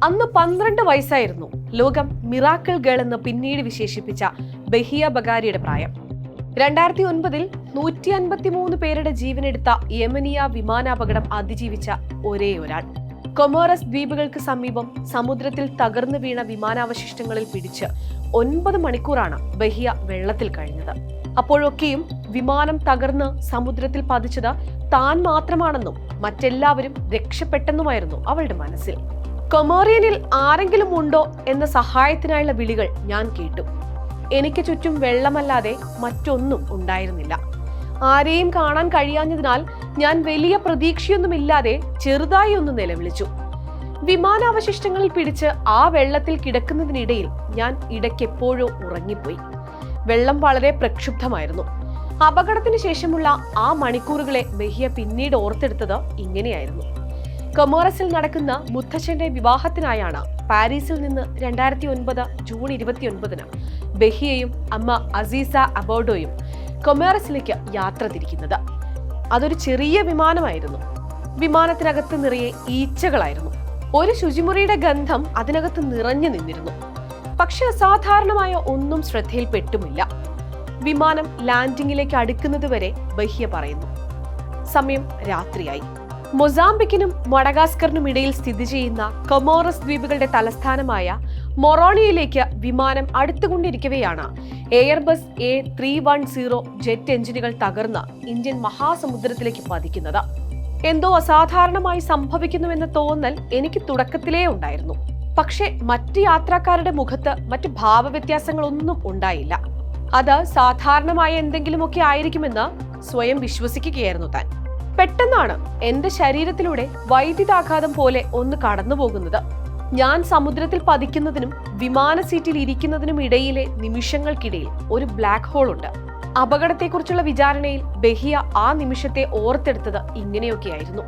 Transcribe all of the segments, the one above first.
അന്ന് 12 വയസ്സായിരുന്നു ലോകം മിറാക്കിൾ ഗേൾ എന്ന് പിന്നീട് വിശേഷിപ്പിച്ച ബഹിയ ബഗാരിയുടെ പ്രായം. 2009 153 പേരുടെ ജീവനെടുത്ത യമനിയ വിമാനാപകടം അതിജീവിച്ച ഒരേ ഒരാൾ. കൊമോറസ് ദ്വീപുകൾക്ക് സമീപം സമുദ്രത്തിൽ തകർന്നു വീണ വിമാനാവശിഷ്ടങ്ങളിൽ പിടിച്ച് 9 മണിക്കൂറാണ് ബഹിയ വെള്ളത്തിൽ കഴിഞ്ഞത്. അപ്പോഴൊക്കെയും വിമാനം തകർന്ന് സമുദ്രത്തിൽ പതിച്ചത് താൻ മാത്രമാണെന്നും മറ്റെല്ലാവരും രക്ഷപ്പെട്ടെന്നുമായിരുന്നു അവളുടെ മനസ്സിൽ. കൊമോറിയനിൽ ആരെങ്കിലും ഉണ്ടോ എന്ന സഹായത്തിനായുള്ള വിളികൾ ഞാൻ കേട്ടു. എനിക്ക് ചുറ്റും വെള്ളമല്ലാതെ മറ്റൊന്നും ഉണ്ടായിരുന്നില്ല. ആരെയും കാണാൻ കഴിയാഞ്ഞതിനാൽ ഞാൻ വലിയ പ്രതീക്ഷയൊന്നുമില്ലാതെ ചെറുതായി ഒന്ന് നിലവിളിച്ചു. വിമാനാവശിഷ്ടങ്ങളിൽ പിടിച്ച് ആ വെള്ളത്തിൽ കിടക്കുന്നതിനിടയിൽ ഞാൻ ഇടയ്ക്കെപ്പോഴോ ഉറങ്ങിപ്പോയി. വെള്ളം വളരെ പ്രക്ഷുബ്ധമായിരുന്നു. അപകടത്തിന് ശേഷമുള്ള ആ മണിക്കൂറുകളെ ബഹിയ പിന്നീട് ഓർത്തെടുത്തത് ഇങ്ങനെയായിരുന്നു. കൊമോറസിൽ നടക്കുന്ന മുത്തച്ഛന്റെ വിവാഹത്തിനായാണ് പാരീസിൽ നിന്ന് 2009 ജൂൺ 29 ബഹിയയും അമ്മ അസീസ അബോഡോയും കൊമോറസിലേക്ക് യാത്ര തിരിക്കുന്നത്. അതൊരു ചെറിയ വിമാനമായിരുന്നു. വിമാനത്തിനകത്ത് നിറയെ ഈച്ചകളായിരുന്നു. ഒരു ശുചിമുറിയുടെ ഗന്ധം അതിനകത്ത് നിറഞ്ഞു നിന്നിരുന്നു. പക്ഷെ അസാധാരണമായ ഒന്നും ശ്രദ്ധയിൽപ്പെട്ടുമില്ല. വിമാനം ലാൻഡിങ്ങിലേക്ക് അടുക്കുന്നതുവരെ ബഹിയ പറയുന്നു. സമയം രാത്രിയായി. മൊസാംബിക്കിനും മഡഗാസ്കറിനും ഇടയിൽ സ്ഥിതി ചെയ്യുന്ന കൊമോറസ് ദ്വീപുകളുടെ തലസ്ഥാനമായ മൊറോണിയയിലേക്ക് വിമാനം അടുത്തുകൊണ്ടിരിക്കവെയാണ് എയർബസ് A310 ജെറ്റ് എഞ്ചിനുകൾ തകർന്ന് ഇന്ത്യൻ മഹാസമുദ്രത്തിലേക്ക് പതിക്കുന്നത്. എന്തോ അസാധാരണമായി സംഭവിക്കുന്നുവെന്ന തോന്നൽ എനിക്ക് തുടക്കത്തിലേ ഉണ്ടായിരുന്നു. പക്ഷെ മറ്റ് യാത്രക്കാരുടെ മുഖത്ത് മറ്റ് ഭാവവ്യത്യാസങ്ങളൊന്നും ഉണ്ടായില്ല. അത് സാധാരണമായ എന്തെങ്കിലുമൊക്കെ ആയിരിക്കുമെന്ന് സ്വയം വിശ്വസിക്കുകയായിരുന്നു താൻ. പെട്ടെന്നാണ് എന്റെ ശരീരത്തിലൂടെ വൈദ്യുതാഘാതം പോലെ ഒന്ന് കടന്നു പോകുന്നത്. ഞാൻ സമുദ്രത്തിൽ പതിക്കുന്നതിനും വിമാന സീറ്റിൽ ഇരിക്കുന്നതിനും ഇടയിലെ നിമിഷങ്ങൾക്കിടയിൽ ഒരു ബ്ലാക്ക് ഹോൾ ഉണ്ട്. അപകടത്തെക്കുറിച്ചുള്ള വിചാരണയിൽ ബഹിയ ആ നിമിഷത്തെ ഓർത്തെടുത്തത് ഇങ്ങനെയൊക്കെയായിരുന്നു.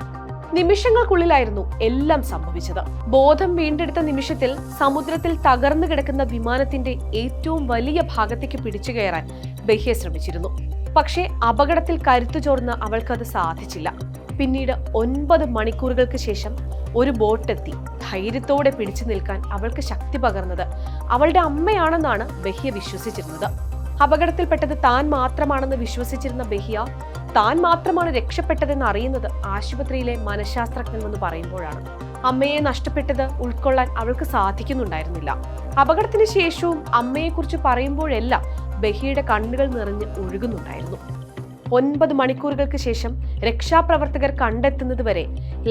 നിമിഷങ്ങൾക്കുള്ളിലായിരുന്നു എല്ലാം സംഭവിച്ചത്. ബോധം വീണ്ടെടുത്ത നിമിഷത്തിൽ സമുദ്രത്തിൽ തകർന്നു കിടക്കുന്ന വിമാനത്തിന്റെ ഏറ്റവും വലിയ ഭാഗത്തേക്ക് പിടിച്ചു കയറാൻ ബഹിയ ശ്രമിച്ചിരുന്നു. പക്ഷേ അപകടത്തിൽ കരുത്തു ചോർന്ന് അവൾക്കത് സാധിച്ചില്ല. പിന്നീട് 9 മണിക്കൂറുകൾക്ക് ശേഷം ഒരു ബോട്ടെത്തി ധൈര്യത്തോടെ പിടിച്ചു നിൽക്കാൻ അവൾക്ക് ശക്തി പകർന്നത് അവളുടെ അമ്മയാണെന്നാണ് ബഹിയ വിശ്വസിച്ചിരുന്നത്. അപകടത്തിൽപ്പെട്ടത് താൻ മാത്രമാണെന്ന് വിശ്വസിച്ചിരുന്ന ബഹിയ താൻ മാത്രമാണ് രക്ഷപ്പെട്ടതെന്ന് അറിയുന്നത് ആശുപത്രിയിലെ മനഃശാസ്ത്രജ്ഞൻ എന്ന് പറയുമ്പോഴാണ്. അമ്മയെ നഷ്ടപ്പെട്ടത് ഉൾക്കൊള്ളാൻ അവൾക്ക് സാധിക്കുന്നുണ്ടായിരുന്നില്ല. അപകടത്തിന് ശേഷവും അമ്മയെക്കുറിച്ച് പറയുമ്പോഴെല്ലാം ബഹിയുടെ കണ്ണുകൾ നിറഞ്ഞ് ഒഴുകുന്നുണ്ടായിരുന്നു. 9 മണിക്കൂറുകൾക്ക് ശേഷം രക്ഷാപ്രവർത്തകർ കണ്ടെത്തുന്നത് വരെ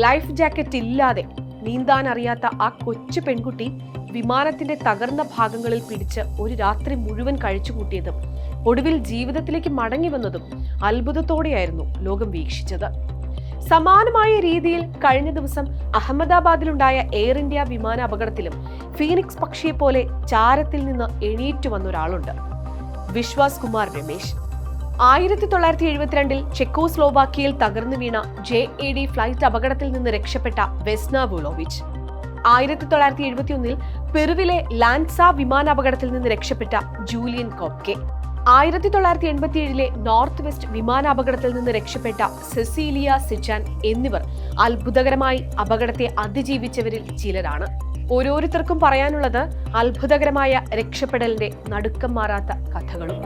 ലൈഫ് ജാക്കറ്റ് ഇല്ലാതെ നീന്താൻ അറിയാത്ത ആ കൊച്ചു പെൺകുട്ടി വിമാനത്തിന്റെ തകർന്ന ഭാഗങ്ങളിൽ പിടിച്ച് ഒരു രാത്രി മുഴുവൻ കഴിച്ചുകൂട്ടിയതും ഒടുവിൽ ജീവിതത്തിലേക്ക് മടങ്ങി വന്നതും അത്ഭുതത്തോടെയായിരുന്നു ലോകം വീക്ഷിച്ചത്. സമാനമായ രീതിയിൽ കഴിഞ്ഞ ദിവസം അഹമ്മദാബാദിലുണ്ടായ എയർ ഇന്ത്യ വിമാന അപകടത്തിലും ഫീനിക്സ് പക്ഷിയെ പോലെ ചാരത്തിൽ നിന്ന് എണീറ്റു വന്ന ഒരാളുണ്ട്. വിശ്വാസ് കുമാർ രമേശ്. 1972 ചെക്കോസ്ലോവാക്കിയയിൽ തകർന്നു വീണ JAD ഫ്ലൈറ്റ് അപകടത്തിൽ നിന്ന് രക്ഷപ്പെട്ട വെസ്ന വോളോവിച്ച്. 1971 പെറുവിലെ ലാൻസ വിമാനാപകടത്തിൽ നിന്ന് രക്ഷപ്പെട്ട ജൂലിയൻ കോപ്കെ. 1987 നോർത്ത് വെസ്റ്റ് വിമാനാപകടത്തിൽ നിന്ന് രക്ഷപ്പെട്ട സെസീലിയ സിച്ചാൻ എന്നിവർ അത്ഭുതകരമായി അപകടത്തെ അതിജീവിച്ചവരിൽ ചിലരാണ്. ഓരോരുത്തർക്കും പറയാനുള്ളത് അത്ഭുതകരമായ രക്ഷപ്പെടലിന്റെ നടുക്കം മാറാത്ത കഥകളും.